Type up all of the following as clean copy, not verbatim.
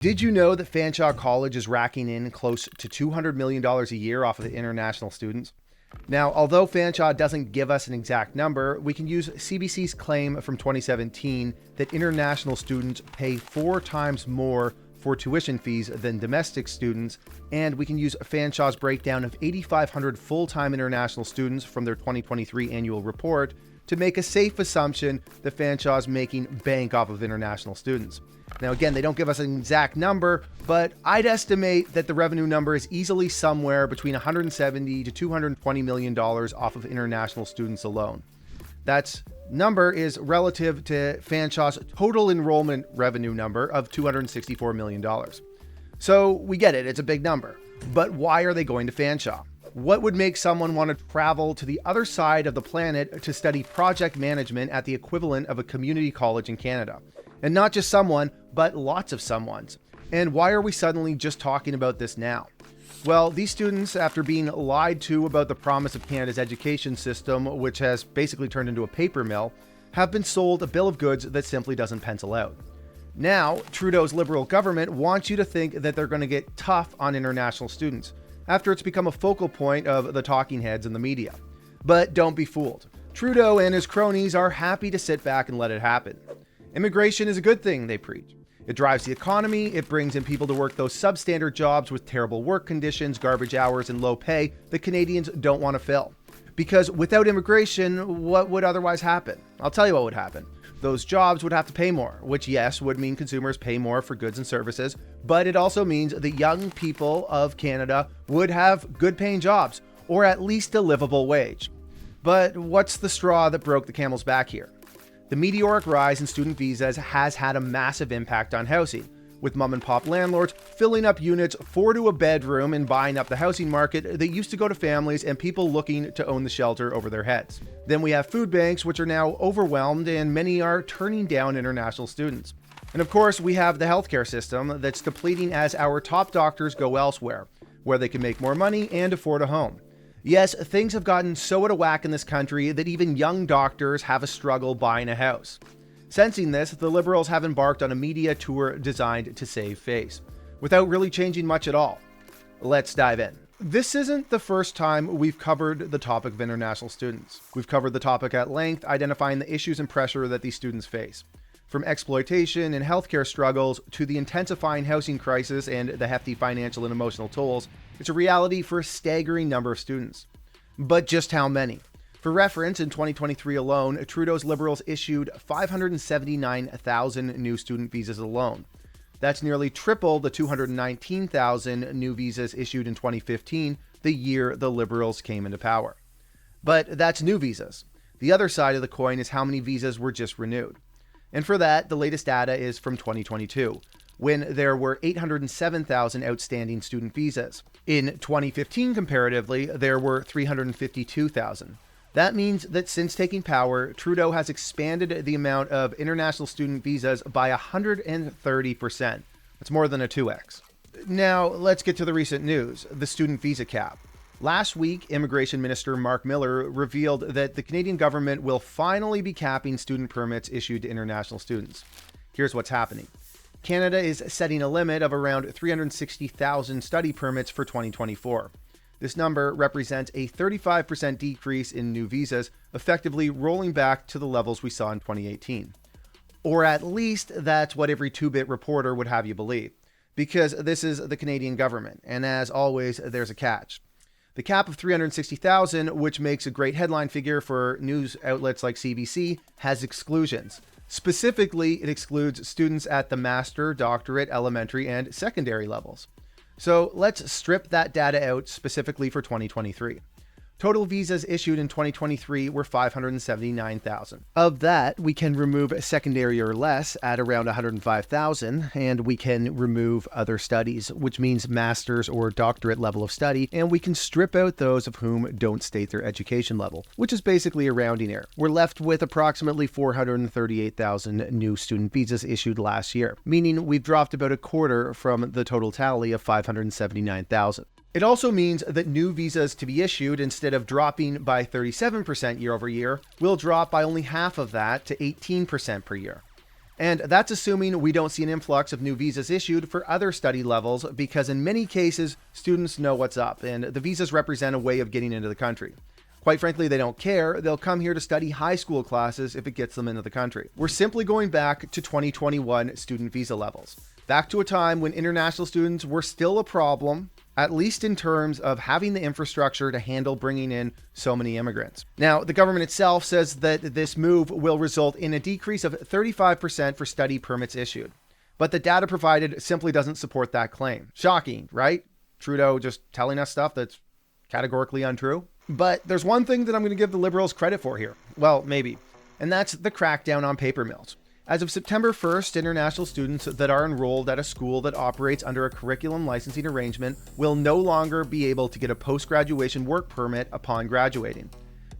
Did you know that Fanshawe College is racking in close to $200 million a year off of the international students? Now, although Fanshawe doesn't give us an exact number, we can use CBC's claim from 2017 that international students pay 4 times more for tuition fees than domestic students, and we can use Fanshawe's breakdown of 8,500 full-time international students from their 2023 annual report to make a safe assumption that Fanshawe is making bank off of international students. Now, again, they don't give us an exact number, but I'd estimate that the revenue number is easily somewhere between $170 to $220 million off of international students alone. That number is relative to Fanshawe's total enrollment revenue number of $264 million. So we get it, it's a big number. But why are they going to Fanshawe? What would make someone want to travel to the other side of the planet to study project management at the equivalent of a community college in Canada? And not just someone, but lots of someones. And why are we suddenly just talking about this now? Well, these students, after being lied to about the promise of Canada's education system, which has basically turned into a paper mill, have been sold a bill of goods that simply doesn't pencil out. Now, Trudeau's Liberal government wants you to think that they're going to get tough on international students, after it's become a focal point of the talking heads in the media. But don't be fooled. Trudeau and his cronies are happy to sit back and let it happen. Immigration is a good thing, they preach. It drives the economy, it brings in people to work those substandard jobs with terrible work conditions, garbage hours, and low pay that Canadians don't want to fill. Because without immigration, what would otherwise happen? I'll tell you what would happen. Those jobs would have to pay more, which, yes, would mean consumers pay more for goods and services, but it also means the young people of Canada would have good paying jobs, or at least a livable wage. But what's the straw that broke the camel's back here? The meteoric rise in student visas has had a massive impact on housing, with mom and pop landlords filling up units 4 to a bedroom and buying up the housing market that used to go to families and people looking to own the shelter over their heads. Then we have food banks, which are now overwhelmed, and many are turning down international students. And of course, we have the healthcare system that's depleting as our top doctors go elsewhere, where they can make more money and afford a home. Yes, things have gotten so out of whack in this country that even young doctors have a struggle buying a house. Sensing this, the Liberals have embarked on a media tour designed to save face, without really changing much at all. Let's dive in. This isn't the first time we've covered the topic of international students. We've covered the topic at length, identifying the issues and pressure that these students face. From exploitation and healthcare struggles to the intensifying housing crisis and the hefty financial and emotional tolls, it's a reality for a staggering number of students. But just how many? For reference, in 2023 alone, Trudeau's Liberals issued 579,000 new student visas alone. That's nearly triple the 219,000 new visas issued in 2015, the year the Liberals came into power. But that's new visas. The other side of the coin is how many visas were just renewed. And for that, the latest data is from 2022, when there were 807,000 outstanding student visas. In 2015, comparatively, there were 352,000. That means that since taking power, Trudeau has expanded the amount of international student visas by 130%. That's more than a 2x. Now, let's get to the recent news, the student visa cap. Last week, Immigration Minister Mark Miller revealed that the Canadian government will finally be capping student permits issued to international students. Here's what's happening. Canada is setting a limit of around 360,000 study permits for 2024. This number represents a 35% decrease in new visas, effectively rolling back to the levels we saw in 2018. Or at least that's what every 2-bit reporter would have you believe, because this is the Canadian government, and as always, there's a catch. The cap of 360,000, which makes a great headline figure for news outlets like CBC, has exclusions. Specifically, it excludes students at the master, doctorate, elementary, and secondary levels. So let's strip that data out specifically for 2023. Total visas issued in 2023 were 579,000. Of that, we can remove secondary or less at around 105,000, and we can remove other studies, which means master's or doctorate level of study, and we can strip out those of whom don't state their education level, which is basically a rounding error. We're left with approximately 438,000 new student visas issued last year, meaning we've dropped about a quarter from the total tally of 579,000. It also means that new visas to be issued, instead of dropping by 37% year over year, will drop by only half of that to 18% per year. And that's assuming we don't see an influx of new visas issued for other study levels, because in many cases, students know what's up, and the visas represent a way of getting into the country. Quite frankly, they don't care. They'll come here to study high school classes if it gets them into the country. We're simply going back to 2021 student visa levels. Back to a time when international students were still a problem, at least in terms of having the infrastructure to handle bringing in so many immigrants. Now, the government itself says that this move will result in a decrease of 35% for study permits issued. But the data provided simply doesn't support that claim. Shocking, right? Trudeau just telling us stuff that's categorically untrue. But there's one thing that I'm going to give the Liberals credit for here. Well, maybe. And that's the crackdown on paper mills. As of September 1st, international students that are enrolled at a school that operates under a curriculum licensing arrangement will no longer be able to get a post-graduation work permit upon graduating.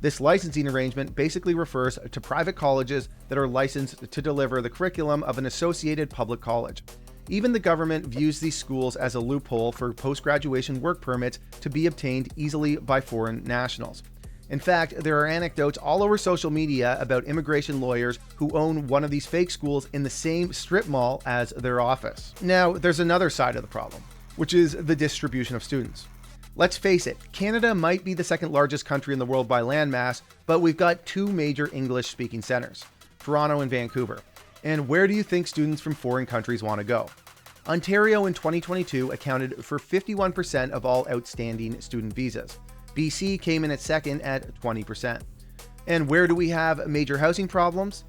This licensing arrangement basically refers to private colleges that are licensed to deliver the curriculum of an associated public college. Even the government views these schools as a loophole for post-graduation work permits to be obtained easily by foreign nationals. In fact, there are anecdotes all over social media about immigration lawyers who own one of these fake schools in the same strip mall as their office. Now, there's another side of the problem, which is the distribution of students. Let's face it, Canada might be the second largest country in the world by landmass, but we've got two major English-speaking centers, Toronto and Vancouver. And where do you think students from foreign countries want to go? Ontario in 2022 accounted for 51% of all outstanding student visas. BC came in at second at 20%. And where do we have major housing problems?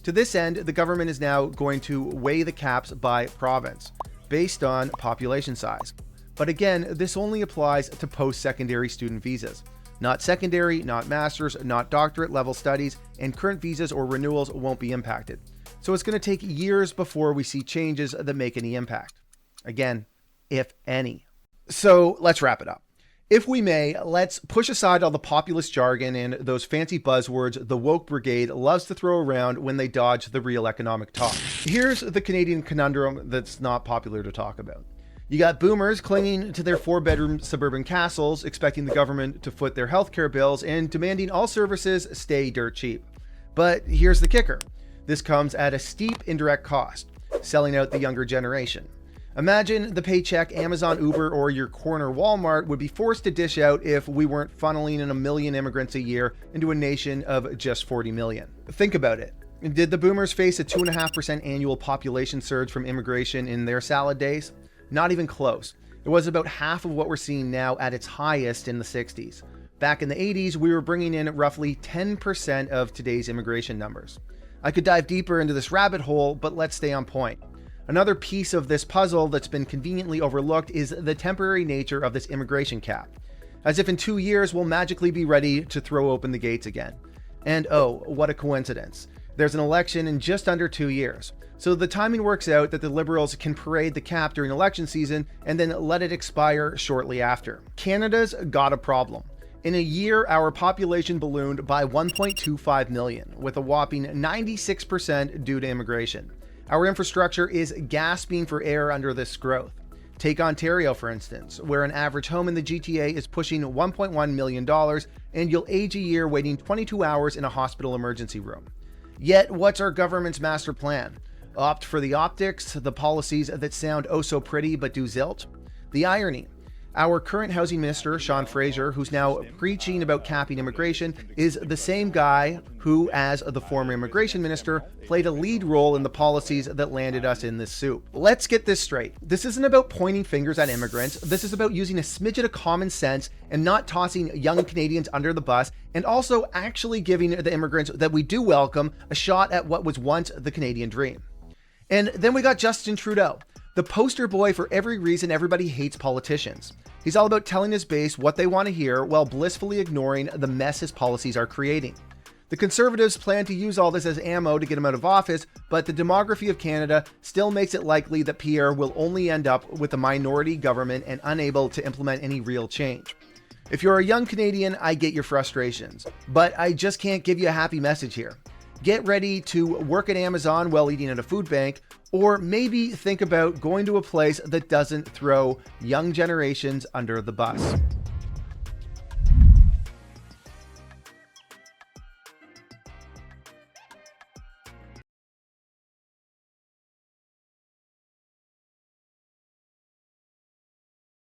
To this end, the government is now going to weigh the caps by province, based on population size. But again, this only applies to post-secondary student visas. Not secondary, not master's, not doctorate level studies, and current visas or renewals won't be impacted. So it's going to take years before we see changes that make any impact. Again, if any. So let's wrap it up. If we may, let's push aside all the populist jargon and those fancy buzzwords the woke brigade loves to throw around when they dodge the real economic talk. Here's the Canadian conundrum that's not popular to talk about. You got boomers clinging to their 4-bedroom suburban castles, expecting the government to foot their healthcare bills and demanding all services stay dirt cheap. But here's the kicker. This comes at a steep indirect cost, selling out the younger generation. Imagine the paycheck Amazon, Uber, or your corner Walmart would be forced to dish out if we weren't funneling in 1 million immigrants a year into a nation of just 40 million. Think about it. Did the boomers face a 2.5% annual population surge from immigration in their salad days? Not even close. It was about half of what we're seeing now at its highest in the 60s. Back in the 80s, we were bringing in roughly 10% of today's immigration numbers. I could dive deeper into this rabbit hole, but let's stay on point. Another piece of this puzzle that's been conveniently overlooked is the temporary nature of this immigration cap. As if in 2 years we'll magically be ready to throw open the gates again. And oh, what a coincidence. There's an election in just under 2 years. So the timing works out that the Liberals can parade the cap during election season and then let it expire shortly after. Canada's got a problem. In a year, our population ballooned by 1.25 million, with a whopping 96% due to immigration. Our infrastructure is gasping for air under this growth. Take Ontario, for instance, where an average home in the GTA is pushing $1.1 million, and you'll age a year waiting 22 hours in a hospital emergency room. Yet, what's our government's master plan? Opt for the optics, the policies that sound oh so pretty but do zilch? The irony. Our current housing minister, Sean Fraser, who's now preaching about capping immigration, is the same guy who, as the former immigration minister, played a lead role in the policies that landed us in this soup. Let's get this straight. This isn't about pointing fingers at immigrants. This is about using a smidget of common sense and not tossing young Canadians under the bus, and also actually giving the immigrants that we do welcome a shot at what was once the Canadian dream. And then we got Justin Trudeau, the poster boy for every reason everybody hates politicians. He's all about telling his base what they want to hear while blissfully ignoring the mess his policies are creating. The Conservatives plan to use all this as ammo to get him out of office, but the demography of Canada still makes it likely that Pierre will only end up with a minority government and unable to implement any real change. If you're a young Canadian, I get your frustrations, but I just can't give you a happy message here. Get ready to work at Amazon while eating at a food bank, or maybe think about going to a place that doesn't throw young generations under the bus.